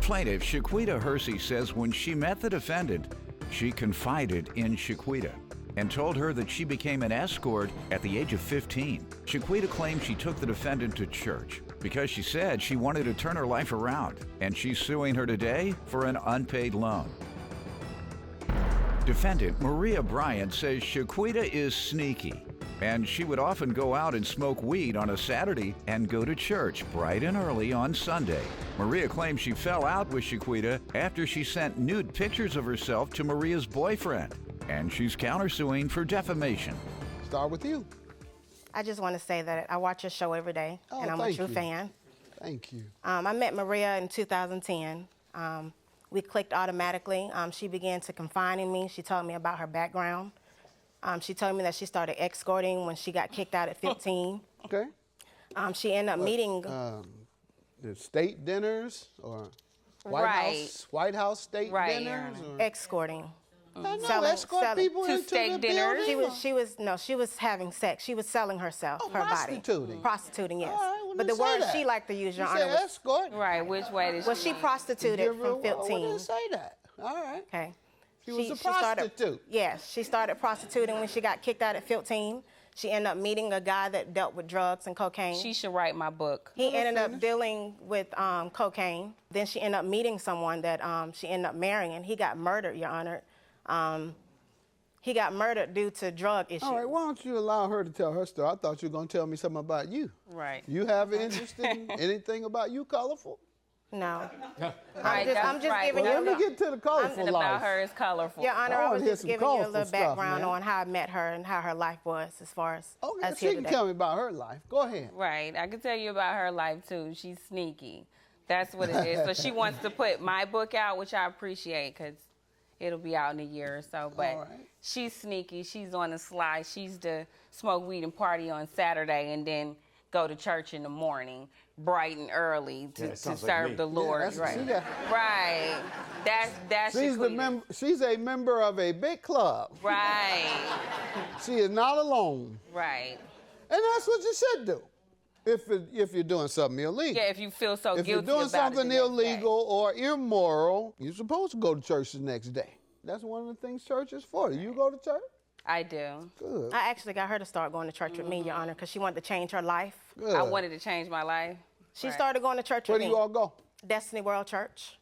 plaintiff, Shaquita Hersey, says when she met the defendant, she confided in Shaquita and told her that she became an escort at the age of 15. Shaquita claims she took the defendant to church because she said she wanted to turn her life around, and she's suing her today for an unpaid loan. Defendant Maria Bryant says Shaquita is sneaky, and she would often go out and smoke weed on a Saturday and go to church bright and early on Sunday. Maria claims she fell out with Shaquita after she sent nude pictures of herself to Maria's boyfriend, and she's countersuing for defamation. Start with you. I just want to say that I watch your show every day, and I'm a true fan. Thank you. I met Maria in 2010. We clicked automatically. She began to confide in me. She told me about her background. She told me that she started escorting when she got kicked out at 15. Okay. She ended up meeting... The state dinners or White House state dinners? Or? Escorting. Escort people to into steak the dinners. building? She was having sex. She was selling herself, her prostituting. body. Prostituting, yes. All right, but the word she liked to use, Your Honor, was escort. Right, which way did she? Well, she prostituted from 15. I didn't say that. All right. Okay. She was a prostitute. Yes, she started prostituting when she got kicked out at 15. She ended up meeting a guy that dealt with drugs and cocaine. She should write my book. He ended up dealing with cocaine. Then she ended up meeting someone that she ended up marrying. He got murdered, Your Honor. He got murdered due to drug issues. All right, why don't you allow her to tell her story? I thought you were going to tell me something about you. Right. You have an interest in anything about you colorful? No. I'm just giving well, you... let me get to the colorful life. About her is colorful. Your Honor, I was just giving you a little background stuff, on how I met her and how her life was as far as okay, us she here can today. tell me about her life. Go ahead. Right. I can tell you about her life, too. She's sneaky. That's what it is. So she wants to put my book out, which I appreciate because it'll be out in a year or so. But she's sneaky. She's on the sly. She's to smoke weed and party on Saturday and then go to church in the morning, bright and early, to serve the Lord. Yeah, right. That's she's a member of a big club. Right. She is not alone. Right. And that's what you should do. If you're doing something illegal. Yeah, if you feel so guilty If you're doing about something illegal or immoral, you're supposed to go to church the next day. That's one of the things church is for. Do you go to church? I do. Good. I actually got her to start going to church with me, Your Honor, because she wanted to change her life. Good. I wanted to change my life. She started going to church Where with me. do you all go? Destiny World Church.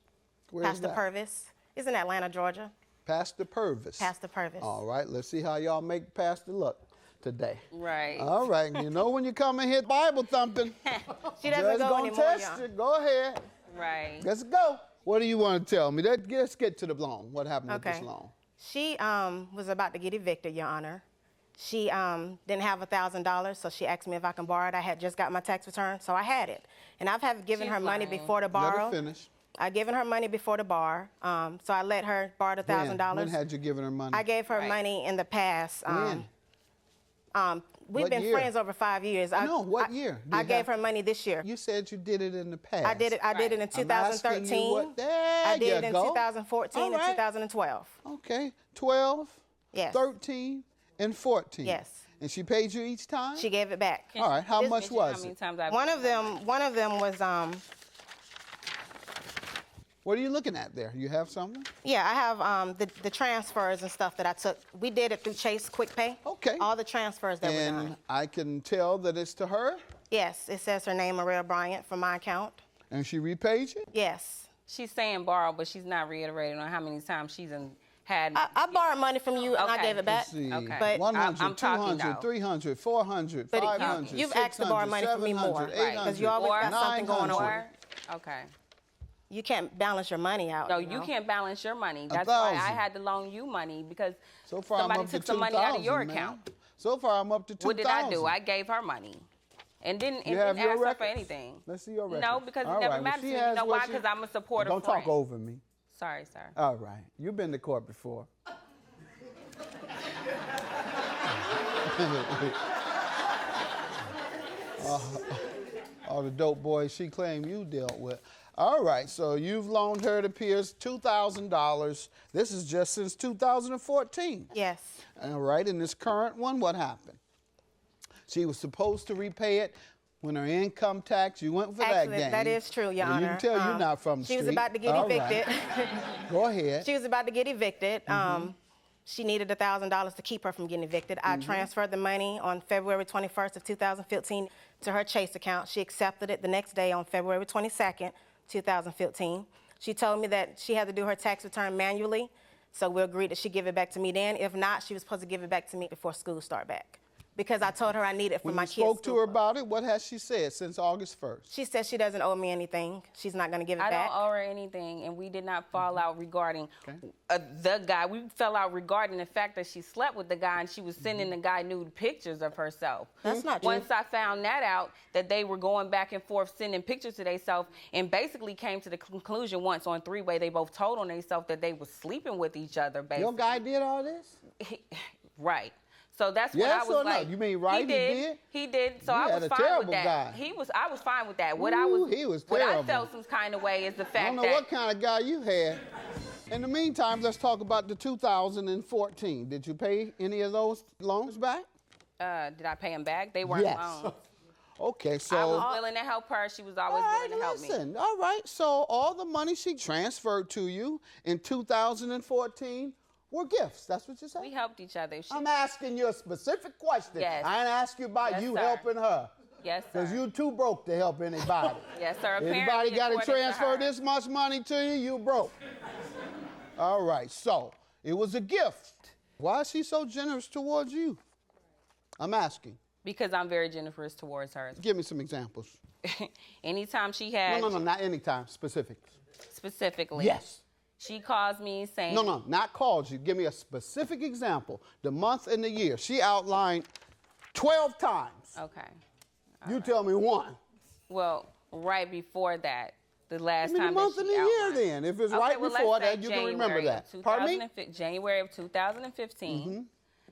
Where Pastor is that? Purvis. It's in Atlanta, Georgia. Pastor Purvis. Pastor Purvis. All right, let's see how y'all make Pastor look today. Right. All right, you know when you come in here Bible thumping. She doesn't go gonna anymore, test y'all. it. Go ahead. Right. Let's go. What do you want to tell me? Let's get to the loan. What happened with this loan? She was about to get evicted, Your Honor. She didn't have $1,000, so she asked me if I can borrow it. I had just got my tax return, so I had it. And I've given her money before to borrow. Let her finish. I given her money before to borrow, so I let her borrow the $1,000. When had you given her money? I gave her money in the past. When? We've been friends over 5 years. No, what year? I gave her money this year. You said you did it in the past. I did it in 2013. I did it in 2014 and 2012. Okay, 12, Yes. 13, and 14. Yes. And she paid you each time? She gave it back. All right, how much was it? One of them was What are you looking at there? You have something? Yeah, I have the transfers and stuff that I took. We did it through Chase Quick Pay. Okay. All the transfers that were done. And I can tell that it's to her? Yes, it says her name, Maria Bryant, from my account. And she repaid you? Yes. She's saying borrow, but she's not reiterating on how many times she's had. I borrowed money from you and I gave it back. Let's see. Okay. But 100, 200, 300, 400, 500, you've asked to borrow money from me more, because you always got something going on. Okay. You can't balance your money out. No, you can't balance your money. That's why I had to loan you money, because so far somebody took some money out of your account. So far, I'm up to 2,000. What did I do? I gave her money. And didn't ask her for anything. Let's see your record. No, because it never matters to me. You know why? Because I'm a supporter friend. Don't talk over me. Sorry, sir. All right. You've been to court before. All the dope boys she claimed you dealt with. All right, so you've loaned her, it appears, $2,000. This is just since 2014. Yes. All right, in this current one, what happened? She was supposed to repay it When her income tax, you went for Actually, that game. that is true, Your Well, Honor. You can tell you're not from the She street. was about to get All evicted. Right. Go ahead. She was about to get evicted. She needed $1,000 to keep her from getting evicted. I transferred the money on February 21st of 2015 to her Chase account. She accepted it the next day on February 22nd, 2015. She told me that she had to do her tax return manually, so we agreed that she'd give it back to me then. If not, she was supposed to give it back to me before school start back, because I told her I need it for When my you kids' spoke to school her book. about it, what has she said since August 1st? She said she doesn't owe me anything. She's not going to give it I back. don't owe her anything, and we did not fall out regarding the guy. We fell out regarding the fact that she slept with the guy and she was sending the guy nude pictures of herself. That's not true. Once I found that out, that they were going back and forth sending pictures to themselves, and basically came to the conclusion once on three-way, they both told on themselves that they were sleeping with each other, basically. Your guy did all this? Right. So that's what Yes I was or no? like. You mean right, he did? He did. So You I had was a fine with terrible that. guy. I was fine with that. What Ooh, he was what I terrible. felt some kind of way is the I fact don't know that what kind of guy you had. In the meantime, let's talk about the 2014. Did you pay any of those loans back? did I pay him back? They weren't Yes. loans. Okay, so. I was willing to help her. She was always willing to help me. Listen, all right, so all the money she transferred to you in 2014 were gifts. That's what you said? We helped each other. I'm asking you a specific question. Yes. I ain't ask you about Yes, you sir. helping her. Yes, sir. Because you too broke to help anybody. Yes, sir. Anybody Apparently, got to according to transfer her. this much money to you, you broke. All right, so it was a gift. Why is she so generous towards you? I'm asking. Because I'm very generous towards her. Give me some examples. Anytime she had, No, not anytime, specific. specifically, Yes. she calls me saying, No, not called you. Give me a specific example. The month and the year. She outlined 12 times. Okay. You tell me one. Well, right before that, the last Give me the time month that and she the year outlined. then. If it's Okay, right well, let's before say that, you can remember January that. of Pardon me? January of 2015.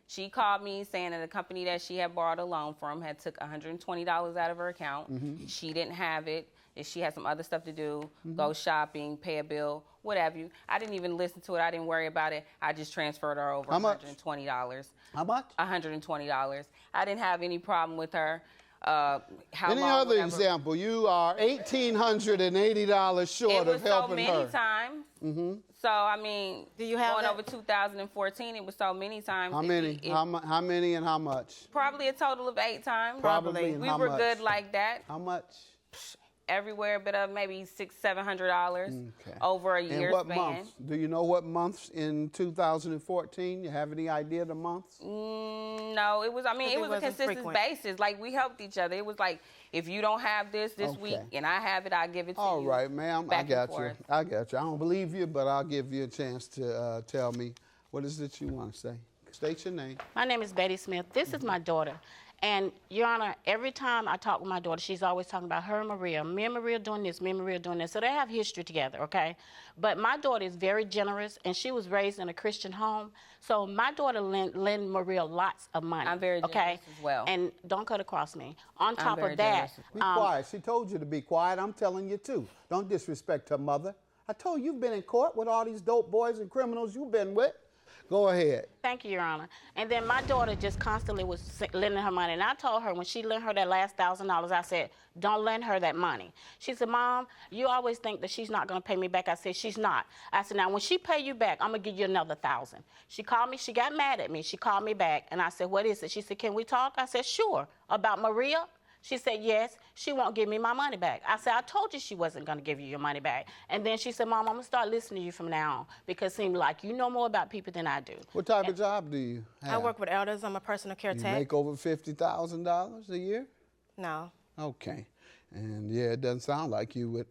She called me saying that the company that she had borrowed a loan from had took $120 out of her account. She didn't have it. If she had some other stuff to do, go shopping, pay a bill, whatever you. I didn't even listen to it. I didn't worry about it. I just transferred her over How much? $120. How much? $120. I didn't have any problem with her. How Any long, other whatever. example? You are $1,880 short It of was so helping many her. times. So I mean, Do you have going that? over 2014, it was so many times. How many? How many and how much? Probably a total of 8 times. Probably. And We how were much? good like that. How much? Everywhere, but of maybe $600-700 Okay. over a And year what span. months? Do you know what months in 2014? You have any idea the months? No, it was. I mean, Because it it was a wasn't consistent frequent. basis. Like we helped each other. It was like, if you don't have this week Okay. and I have it, I'll give it to you. All right, ma'am. I Back and got you. forth. I got you. I don't believe you, but I'll give you a chance to tell me what is it you want to say. State your name. My name is Betty Smith. This is my daughter. And, Your Honor, every time I talk with my daughter, she's always talking about her and Maria. Me and Maria doing this, me and Maria doing this. So they have history together, okay? But my daughter is very generous, and she was raised in a Christian home. So my daughter lend Maria lots of money. I'm very okay? generous as well. And don't cut across me. On top very of that, generous as Be quiet. She told you to be quiet. I'm telling you, too. Don't disrespect her mother. I told you you've been in court with all these dope boys and criminals you've been with. Go ahead. Thank you, Your Honor. And then my daughter just constantly was lending her money. And I told her when she lent her that last $1,000, I said, don't lend her that money. She said, Mom, you always think that she's not going to pay me back. I said, she's not. I said, now, when she pay you back, I'm going to give you another $1,000. She called me. She got mad at me. She called me back. And I said, what is it? She said, can we talk? I said, sure. About Maria? She said, yes, she won't give me my money back. I said, I told you she wasn't going to give you your money back. And then she said, Mom, I'm going to start listening to you from now on because it seems like you know more about people than I do. What type of job do you have? I work with elders. I'm a personal care You tech. make over $50,000 a year? No. Okay. And, yeah, it doesn't sound like you would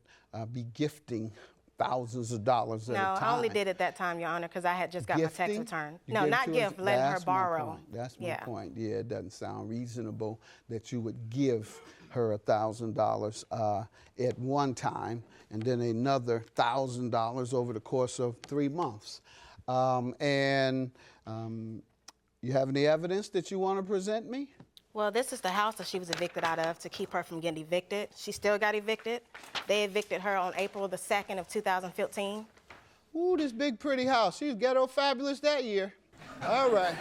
be gifting thousands of dollars at a No, time. I only did it that time, Your Honor, because I had just got my tax Gifting? return. You No, give not to gift, us? letting her That's my borrow. point. That's my Yeah. point. Yeah, it doesn't sound reasonable that you would give her $1,000 at one time and then another $1,000 over the course of 3 months. You have any evidence that you want to present me? Well, this is the house that she was evicted out of to keep her from getting evicted. She still got evicted. They evicted her on April the 2nd of 2015. Ooh, this big pretty house. She was ghetto fabulous that year. All right.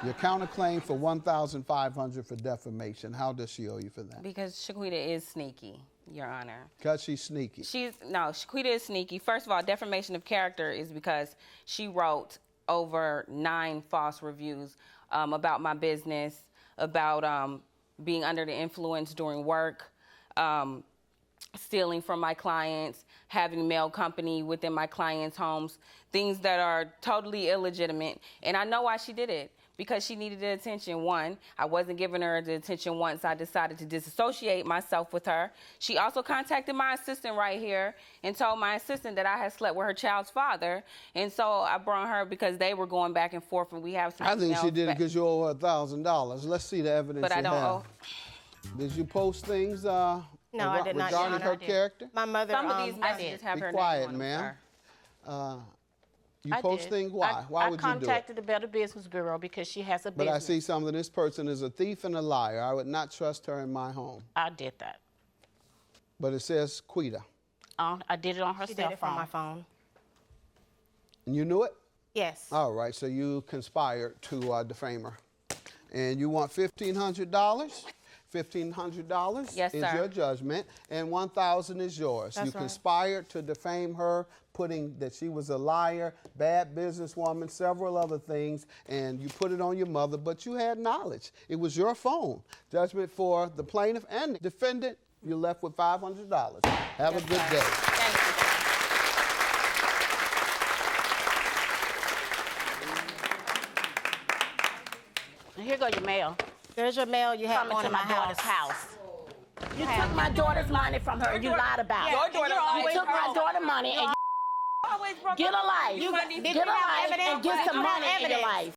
Your counterclaim for $1,500 for defamation. How does she owe you for that? Because Shaquita is sneaky, Your Honor. Because she's sneaky. Shaquita is sneaky. First of all, defamation of character is because she wrote over 9 false reviews about my business, about being under the influence during work, stealing from my clients, having mail company within my clients' homes, things that are totally illegitimate. And I know why she did it. Because she needed the attention. One, I wasn't giving her the attention once I decided to disassociate myself with her. She also contacted my assistant right here and told my assistant that I had slept with her child's father. And so I brought her because they were going back and forth, and we have some. I think she did it because you owe her $1,000. Let's see the evidence. But I don't owe. Did you post things No, I did not, Your regarding Honor. her character? My mother, Some of these messages have Be her quiet, name on them, ma'am. sir. You post things? Why? Why would you do it? I contacted the Better Business Bureau because she has a business. But I see something. This person is a thief and a liar. I would not trust her in my home. I did that. But it says Quita. I did it on her she cell did it phone. from my phone. And you knew it? Yes. All right, so you conspired to defame her. And you want $1,500? $1,500 Yes, is sir. your judgment, and $1,000 is yours. That's you right. conspired to defame her, putting that she was a liar, bad businesswoman, several other things, and you put it on your mother, but you had knowledge. It was your phone. Judgment for the plaintiff and the defendant, you're left with $500. Have a good day. Thank you. And here goes your mail. There's your mail you have Coming on to in my daughter's house. You took my daughter's money from her and you lied about it. Your daughter You took my daughter's money and you always broke get a life. You Get a life and get some money in your life.